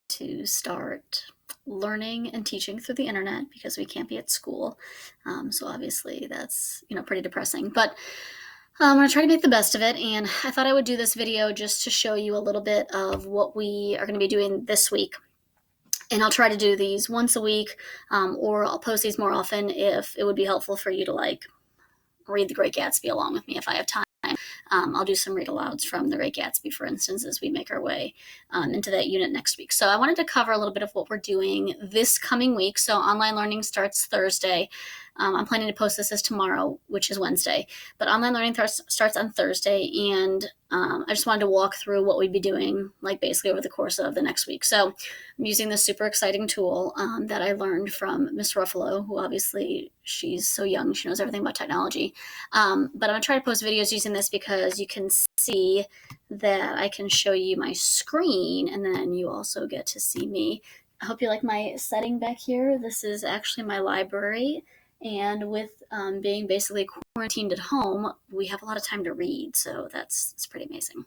to start learning and teaching through the internet because we can't be at school. So obviously that's, pretty depressing, but I'm going to try to make the best of it. And I thought I would do this video just to show you a little bit of what we are going to be doing this week. And I'll try to do these once a week, or I'll post these more often if it would be helpful for you to read The Great Gatsby along with me if I have time. I'll do some read alouds from The Great Gatsby, for instance, as we make our way into that unit next week. So I wanted to cover a little bit of what we're doing this coming week. So online learning starts Thursday. I'm planning to post this as tomorrow, which is Wednesday, but online learning starts on Thursday, and I just wanted to walk through what we'd be doing, basically over the course of the next week. So I'm using this super exciting tool that I learned from Miss Ruffalo, who obviously she's so young, she knows everything about technology. But I'm gonna try to post videos using this because you can see that I can show you my screen, and then you also get to see me. I hope you like my setting back here. This is actually my library. And with being basically quarantined at home, we have a lot of time to read. So it's pretty amazing.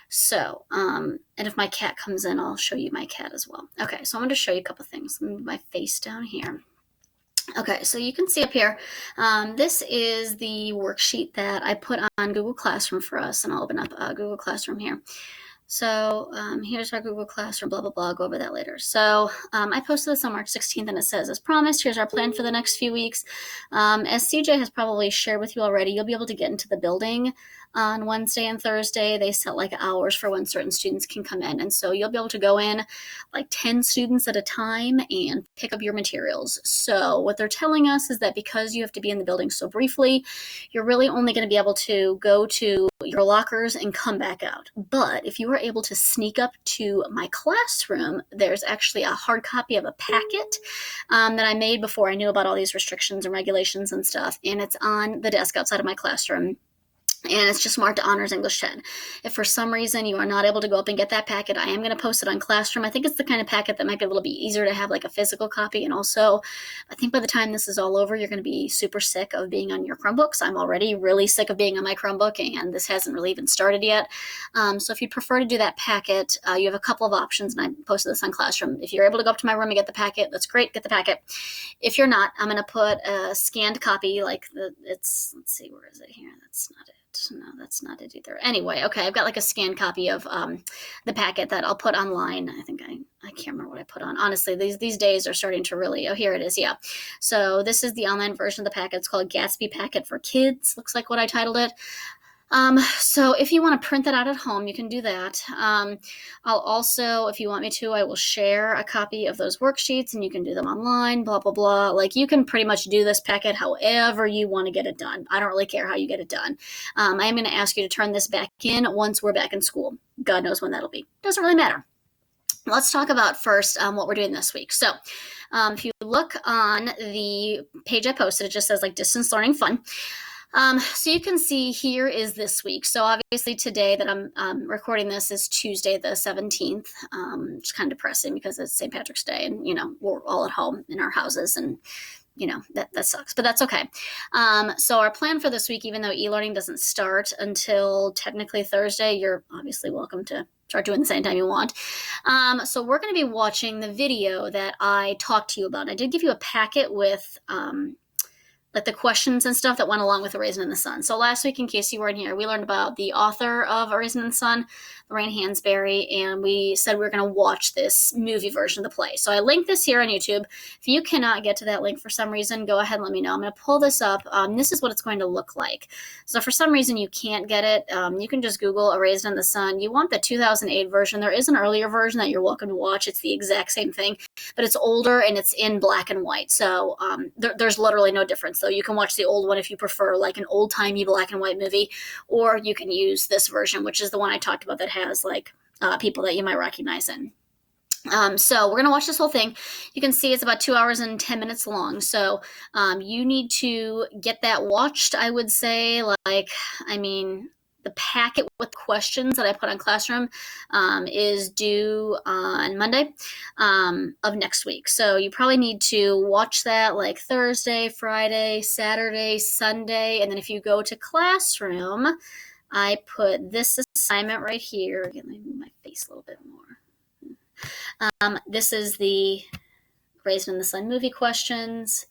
So, and if my cat comes in, I'll show you my cat as well. Okay, so I'm going to show you a couple things. Let me move my face down here. Okay, so you can see up here, this is the worksheet that I put on Google Classroom for us, and I'll open up Google Classroom here. So here's our Google Classroom, blah, blah, blah. I'll go over that later. So I posted this on March 16th, and it says, as promised, here's our plan for the next few weeks. As CJ has probably shared with you already, you'll be able to get into the building on Wednesday and Thursday. They set hours for when certain students can come in. And so you'll be able to go in 10 students at a time and pick up your materials. So what they're telling us is that because you have to be in the building so briefly, you're really only going to be able to go to your lockers and come back out. But if you were able to sneak up to my classroom, there's actually a hard copy of a packet that I made before I knew about all these restrictions and regulations and stuff. And it's on the desk outside of my classroom. And it's just marked Honors English 10. If for some reason you are not able to go up and get that packet, I am going to post it on Classroom. I think it's the kind of packet that might be a little bit easier to have a physical copy. And also, I think by the time this is all over, you're going to be super sick of being on your Chromebooks. I'm already really sick of being on my Chromebook, and this hasn't really even started yet. So if you prefer to do that packet, you have a couple of options, and I posted this on Classroom. If you're able to go up to my room and get the packet, that's great, get the packet. If you're not, I'm going to put a scanned copy, let's see, where is it here? That's not it. No, that's not it either. Anyway, okay, I've got a scanned copy of the packet that I'll put online. I think I can't remember what I put on. Honestly, these days are starting to really, oh, here it is, yeah. So this is the online version of the packet. It's called Gatsby Packet for Kids, looks like what I titled it. So if you want to print that out at home, you can do that. I'll also, if you want me to, I will share a copy of those worksheets, and you can do them online, blah, blah, blah. You can pretty much do this packet however you want to get it done. I don't really care how you get it done. I am going to ask you to turn this back in once we're back in school. God knows when that'll be. Doesn't really matter. Let's talk about first what we're doing this week. So if you look on the page I posted, it just says Distance Learning Fun. So you can see here is this week. So obviously today that I'm recording this is Tuesday the 17th. It's kind of depressing because it's St. Patrick's Day, and we're all at home in our houses, and that sucks, but that's okay. So our plan for this week, even though e-learning doesn't start until technically Thursday, you're obviously welcome to start doing this anytime you want. So we're going to be watching the video that I talked to you about. I did give you a packet with the questions and stuff that went along with A Raisin in the Sun. So last week, in case you weren't here, we learned about the author of A Raisin in the Sun, Lorraine Hansberry, and we said we were going to watch this movie version of the play. So I linked this here on YouTube. If you cannot get to that link for some reason, go ahead and let me know. I'm going to pull this up. This is what it's going to look like. So for some reason you can't get it, you can just Google A Raisin in the Sun. You want the 2008 version. There is an earlier version that you're welcome to watch. It's the exact same thing, but it's older and it's in black and white. So there's literally no difference. So you can watch the old one if you prefer an old-timey black and white movie, or you can use this version, which is the one I talked about that has people that you might recognize in. So we're going to watch this whole thing. You can see it's about 2 hours and 10 minutes long. So you need to get that watched, I would say. The packet with questions that I put on Classroom is due on Monday of next week. So you probably need to watch that Thursday, Friday, Saturday, Sunday. And then if you go to Classroom, I put this assignment right here. Again, let me move my face a little bit more. This is the Raisin in the Sun movie questions.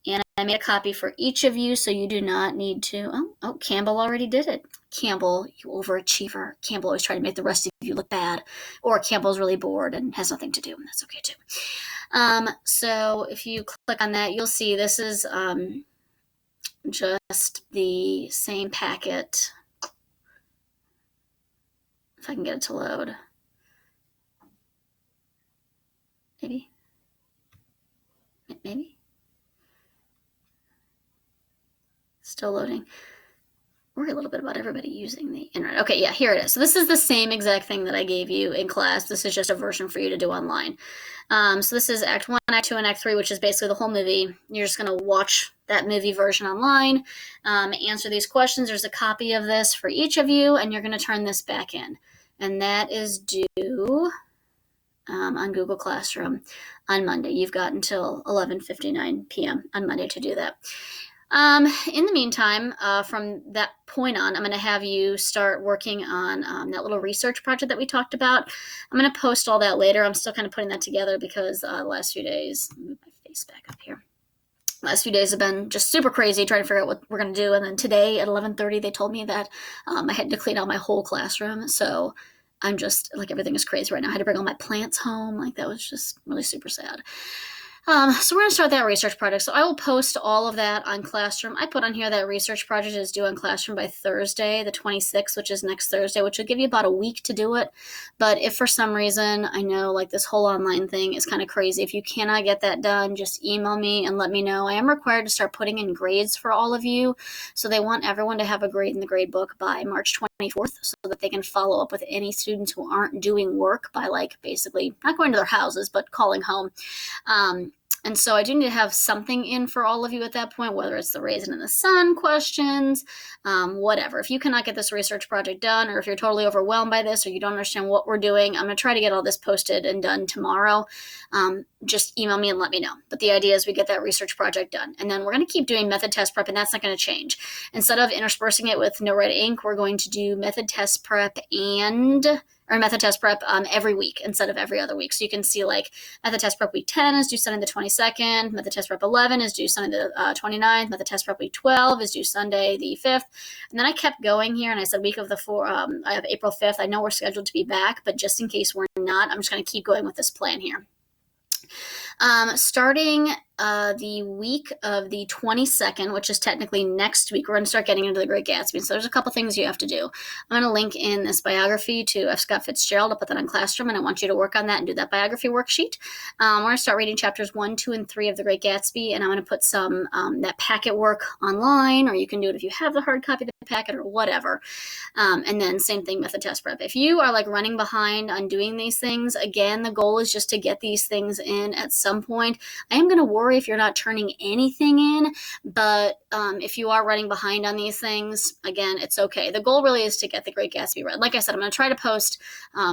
And I made a copy for each of you, so you do not need to. Oh, Campbell already did it. Campbell, you overachiever. Campbell always try to make the rest of you look bad. Or Campbell's really bored and has nothing to do, and that's okay too. So if you click on that, you'll see this is just the same packet. If I can get it to load. Maybe. Still loading. Worry a little bit about everybody using the internet. Okay, yeah, here it is. So this is the same exact thing that I gave you in class. This is just a version for you to do online. So this is Act 1, Act 2, and Act 3, which is basically the whole movie. You're just going to watch that movie version online, answer these questions. There's a copy of this for each of you, and you're going to turn this back in. And that is due on Google Classroom on Monday. You've got until 11:59 p.m. on Monday to do that. In the meantime, from that point on, I'm going to have you start working on that little research project that we talked about. I'm going to post all that later. I'm still kind of putting that together because the last few days, let me move my face back up here. Last few days have been just super crazy trying to figure out what we're going to do. And then today at 11:30, they told me that I had to clean out my whole classroom. So I'm just, like, everything is crazy right now. I had to bring all my plants home. Like, that was just really super sad. So we're going to start that research project. So I will post all of that on Classroom. I put on here that research project is due on Classroom by Thursday, the 26th, which is next Thursday, which will give you about a week to do it. But if for some reason, I know like this whole online thing is kind of crazy. If you cannot get that done, just email me and let me know. I am required to start putting in grades for all of you. So they want everyone to have a grade in the grade book by March 24th so that they can follow up with any students who aren't doing work by, like, basically not going to their houses, but calling home. And so I do need to have something in for all of you at that point, whether it's the Raisin in the Sun questions, whatever. If you cannot get this research project done, or if you're totally overwhelmed by this, or you don't understand what we're doing, I'm going to try to get all this posted and done tomorrow. Just email me and let me know. But the idea is we get that research project done. And then we're going to keep doing method test prep, and that's not going to change. Instead of interspersing it with No Red Ink, we're going to do method test prep every week instead of every other week. So you can see, like, method test prep week 10 is due Sunday the 22nd. Method test prep 11 is due Sunday the 29th. Method test prep week 12 is due Sunday the 5th. And then I kept going here, and I said week of the I have April 5th. I know we're scheduled to be back, but just in case we're not, I'm just going to keep going with this plan here. Starting the week of the 22nd, which is technically next week, we're going to start getting into The Great Gatsby. So there's a couple things you have to do. I'm going to link in this biography to F. Scott Fitzgerald. I'll put that on Classroom, and I want you to work on that and do that biography worksheet. We're going to start reading chapters 1, 2, and 3 of The Great Gatsby, and I'm going to put some that packet work online, or you can do it if you have the hard copy of the packet or whatever. And then same thing, method test prep. If you are, like, running behind on doing these things, again, the goal is just to get these things in at some point. I am going to worry if you're not turning anything in, but if you are running behind on these things, again, it's okay. The goal really is to get The Great Gatsby read. Like I said, I'm going to try to post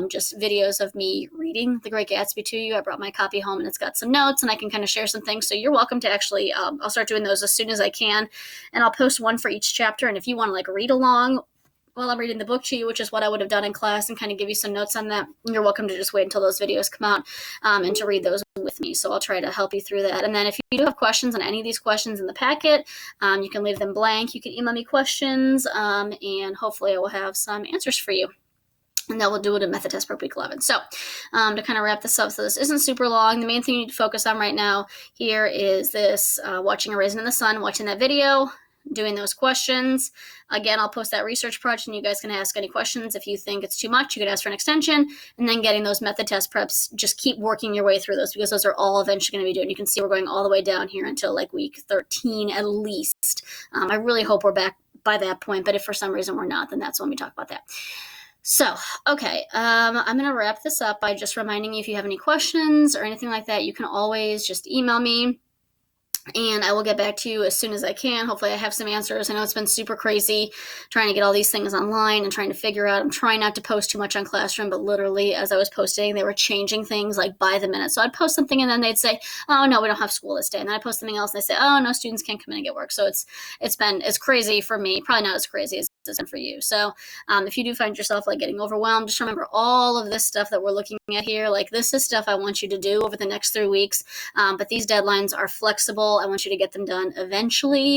just videos of me reading The Great Gatsby to you. I brought my copy home, and it's got some notes, and I can kind of share some things. So you're welcome to actually, I'll start doing those as soon as I can, and I'll post one for each chapter. And if you want to, like, read along while I'm reading the book to you, which is what I would have done in class, and kind of give you some notes on that, you're welcome to just wait until those videos come out and to read those with me. So I'll try to help you through that. And then if you do have questions on any of these questions in the packet, you can leave them blank. You can email me questions, and hopefully I will have some answers for you. And then we'll do it in method test prep week 11. So to kind of wrap this up, so this isn't super long. The main thing you need to focus on right now here is this watching A Raisin in the Sun, watching that video, doing those questions. Again, I'll post that research project, and you guys can ask any questions. If you think it's too much, you could ask for an extension. And then getting those method test preps, just keep working your way through those, because those are all eventually going to be due. You can see we're going all the way down here until, like, week 13 at least. I really hope we're back by that point, but if for some reason we're not, then that's when we talk about that. So, okay, I'm going to wrap this up by just reminding you, if you have any questions or anything like that, you can always just email me, and I will get back to you as soon as I can. Hopefully I have some answers. I know it's been super crazy trying to get all these things online and trying to figure out. I'm trying not to post too much on Classroom, but literally as I was posting, they were changing things, like, by the minute. So I'd post something, and then they'd say, oh, no, we don't have school this day. And then I'd post something else, and they say, oh, no, students can't come in and get work. So it's crazy for me. Probably not as crazy as is for you. So if you do find yourself like getting overwhelmed, just remember all of this stuff that we're looking at here. Like, this is stuff I want you to do over the next 3 weeks. But these deadlines are flexible. I want you to get them done eventually,